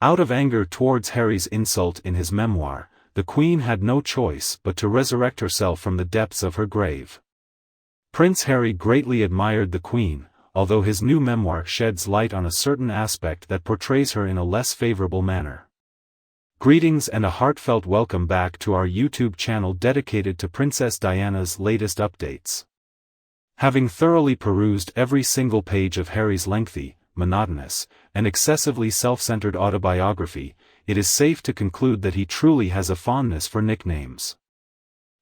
Out of anger towards Harry's insult in his memoir, the Queen had no choice but to resurrect herself from the depths of her grave. Prince Harry greatly admired the Queen, although his new memoir sheds light on a certain aspect that portrays her in a less favorable manner. Greetings and a heartfelt welcome back to our YouTube channel dedicated to Princess Diana's latest updates. Having thoroughly perused every single page of Harry's lengthy, monotonous, and excessively self-centered autobiography, it is safe to conclude that he truly has a fondness for nicknames.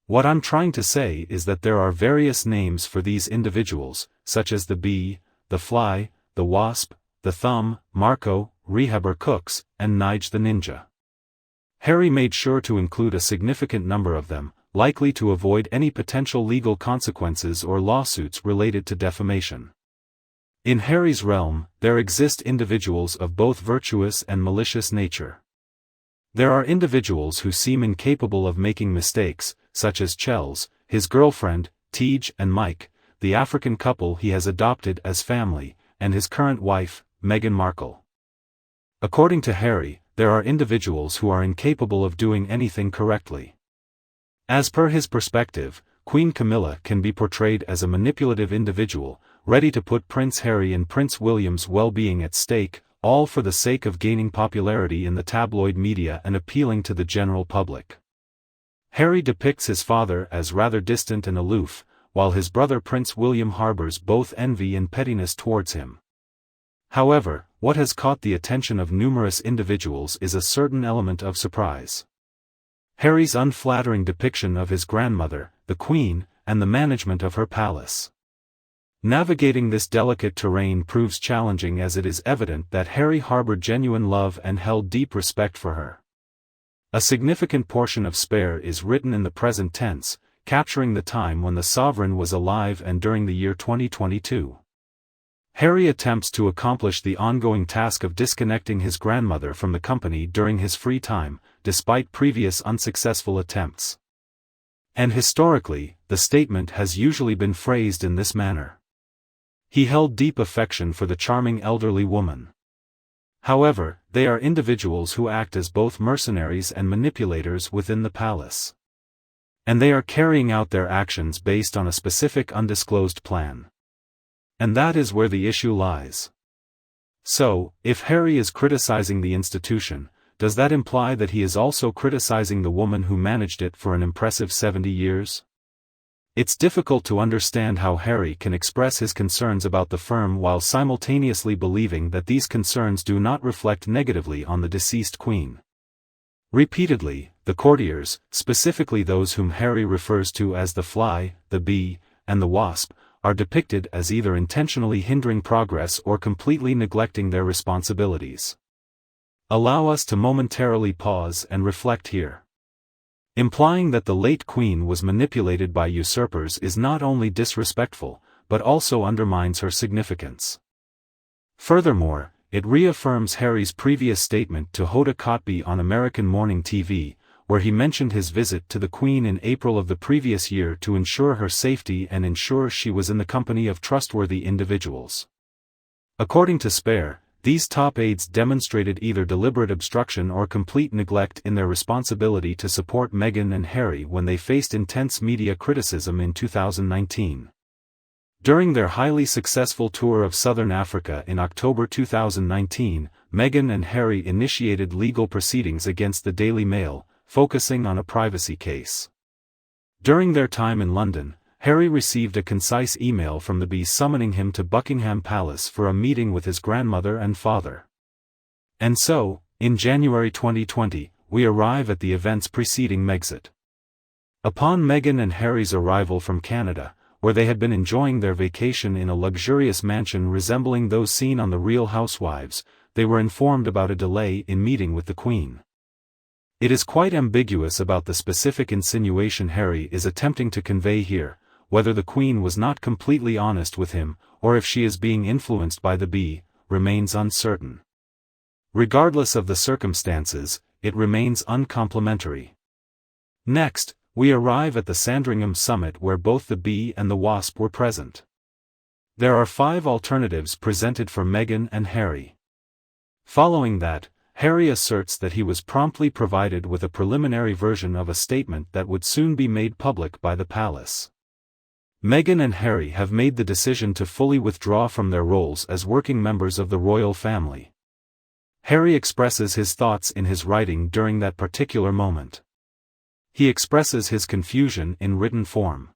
What I'm trying to say is that there are various names for these individuals, such as the Bee, the Fly, the Wasp, the Thumb, Marco, Rehaber Cooks, and Nige the Ninja. Harry made sure to include a significant number of them, likely to avoid any potential legal consequences or lawsuits related to defamation. In Harry's realm, there exist individuals of both virtuous and malicious nature. There are individuals who seem incapable of making mistakes, such as Chels, his girlfriend, Tej and Mike, the African couple he has adopted as family, and his current wife, Meghan Markle. According to Harry, there are individuals who are incapable of doing anything correctly. As per his perspective, Queen Camilla can be portrayed as a manipulative individual, ready to put Prince Harry and Prince William's well-being at stake, all for the sake of gaining popularity in the tabloid media and appealing to the general public. Harry depicts his father as rather distant and aloof, while his brother Prince William harbors both envy and pettiness towards him. However, what has caught the attention of numerous individuals is a certain element of surprise. Harry's unflattering depiction of his grandmother, the Queen, and the management of her palace. Navigating this delicate terrain proves challenging, as it is evident that Harry harbored genuine love and held deep respect for her. A significant portion of Spare is written in the present tense, capturing the time when the sovereign was alive and during the year 2022. Harry attempts to accomplish the ongoing task of disconnecting his grandmother from the company during his free time, despite previous unsuccessful attempts. And historically, the statement has usually been phrased in this manner. He held deep affection for the charming elderly woman. However, they are individuals who act as both mercenaries and manipulators within the palace. And they are carrying out their actions based on a specific undisclosed plan. And that is where the issue lies. So, if Harry is criticizing the institution, does that imply that he is also criticizing the woman who managed it for an impressive 70 years? It's difficult to understand how Harry can express his concerns about the firm while simultaneously believing that these concerns do not reflect negatively on the deceased Queen. Repeatedly, the courtiers, specifically those whom Harry refers to as the Fly, the Bee, and the Wasp, are depicted as either intentionally hindering progress or completely neglecting their responsibilities. Allow us to momentarily pause and reflect here. Implying that the late Queen was manipulated by usurpers is not only disrespectful, but also undermines her significance. Furthermore, it reaffirms Harry's previous statement to Hoda Kotb on American morning TV, where he mentioned his visit to the Queen in April of the previous year to ensure her safety and ensure she was in the company of trustworthy individuals. According to Spare, these top aides demonstrated either deliberate obstruction or complete neglect in their responsibility to support Meghan and Harry when they faced intense media criticism in 2019. During their highly successful tour of Southern Africa in October 2019, Meghan and Harry initiated legal proceedings against the Daily Mail, focusing on a privacy case. During their time in London, Harry received a concise email from the Bee summoning him to Buckingham Palace for a meeting with his grandmother and father. And so, in January 2020, we arrive at the events preceding Megxit. Upon Meghan and Harry's arrival from Canada, where they had been enjoying their vacation in a luxurious mansion resembling those seen on The Real Housewives, they were informed about a delay in meeting with the Queen. It is quite ambiguous about the specific insinuation Harry is attempting to convey here, whether the Queen was not completely honest with him, or if she is being influenced by the Bee, remains uncertain. Regardless of the circumstances, it remains uncomplimentary. Next, we arrive at the Sandringham summit where both the Bee and the Wasp were present. There are 5 alternatives presented for Meghan and Harry. Following that, Harry asserts that he was promptly provided with a preliminary version of a statement that would soon be made public by the palace. Meghan and Harry have made the decision to fully withdraw from their roles as working members of the royal family. Harry expresses his thoughts in his writing during that particular moment. He expresses his confusion in written form.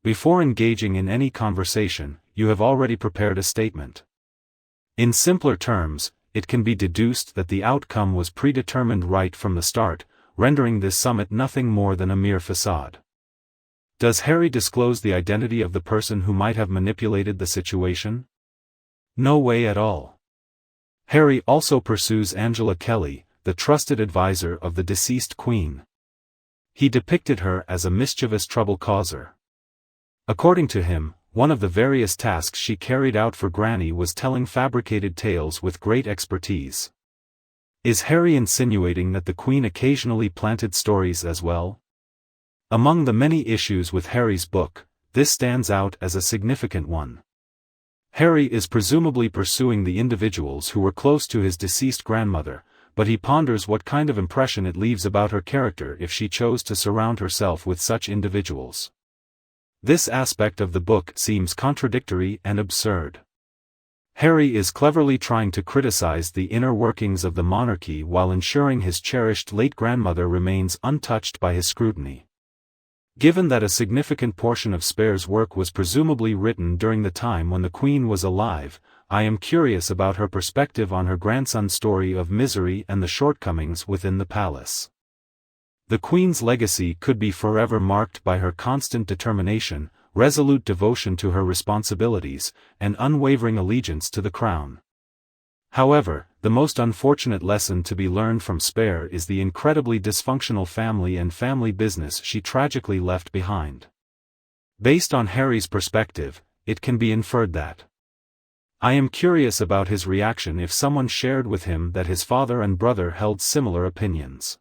Before engaging in any conversation, you have already prepared a statement. In simpler terms, it can be deduced that the outcome was predetermined right from the start, rendering this summit nothing more than a mere facade. Does Harry disclose the identity of the person who might have manipulated the situation? No way at all. Harry also pursues Angela Kelly, the trusted advisor of the deceased Queen. He depicted her as a mischievous trouble-causer. According to him, one of the various tasks she carried out for Granny was telling fabricated tales with great expertise. Is Harry insinuating that the Queen occasionally planted stories as well? Among the many issues with Harry's book, this stands out as a significant one. Harry is presumably pursuing the individuals who were close to his deceased grandmother, but he ponders what kind of impression it leaves about her character if she chose to surround herself with such individuals. This aspect of the book seems contradictory and absurd. Harry is cleverly trying to criticize the inner workings of the monarchy while ensuring his cherished late grandmother remains untouched by his scrutiny. Given that a significant portion of Spare's work was presumably written during the time when the Queen was alive, I am curious about her perspective on her grandson's story of misery and the shortcomings within the palace. The Queen's legacy could be forever marked by her constant determination, resolute devotion to her responsibilities, and unwavering allegiance to the crown. However, the most unfortunate lesson to be learned from Spare is the incredibly dysfunctional family and family business she tragically left behind. Based on Harry's perspective, it can be inferred that I am curious about his reaction if someone shared with him that his father and brother held similar opinions.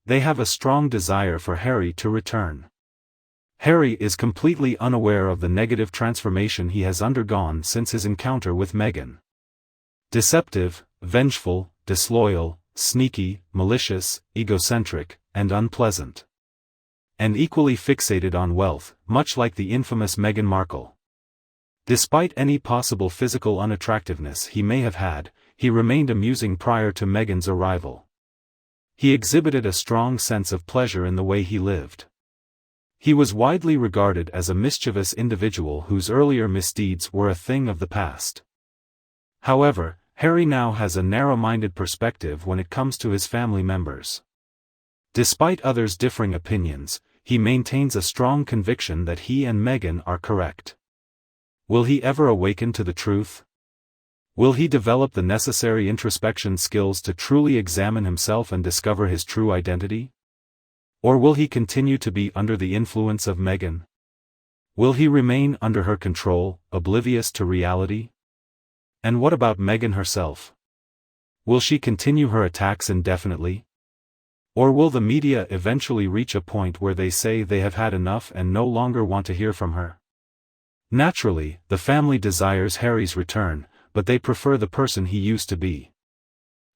They have a strong desire for Harry to return. Harry is completely unaware of the negative transformation he has undergone since his encounter with Meghan. Deceptive, vengeful, disloyal, sneaky, malicious, egocentric, and unpleasant. And equally fixated on wealth, much like the infamous Meghan Markle. Despite any possible physical unattractiveness he may have had, he remained amusing prior to Meghan's arrival. He exhibited a strong sense of pleasure in the way he lived. He was widely regarded as a mischievous individual whose earlier misdeeds were a thing of the past. However, Harry now has a narrow-minded perspective when it comes to his family members. Despite others' differing opinions, he maintains a strong conviction that he and Meghan are correct. Will he ever awaken to the truth? Will he develop the necessary introspection skills to truly examine himself and discover his true identity? Or will he continue to be under the influence of Meghan? Will he remain under her control, oblivious to reality? And what about Meghan herself? Will she continue her attacks indefinitely? Or will the media eventually reach a point where they say they have had enough and no longer want to hear from her? Naturally, the family desires Harry's return, but they prefer the person he used to be.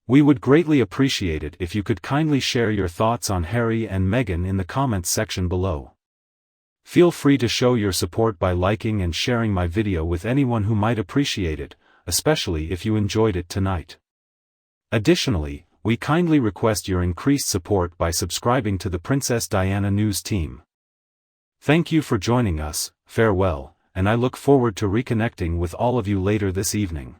We would greatly appreciate it if you could kindly share your thoughts on Harry and Meghan in the comments section below. Feel free to show your support by liking and sharing my video with anyone who might appreciate it, especially if you enjoyed it tonight. Additionally, we kindly request your increased support by subscribing to the Princess Diana News team. Thank you for joining us, farewell, and I look forward to reconnecting with all of you later this evening.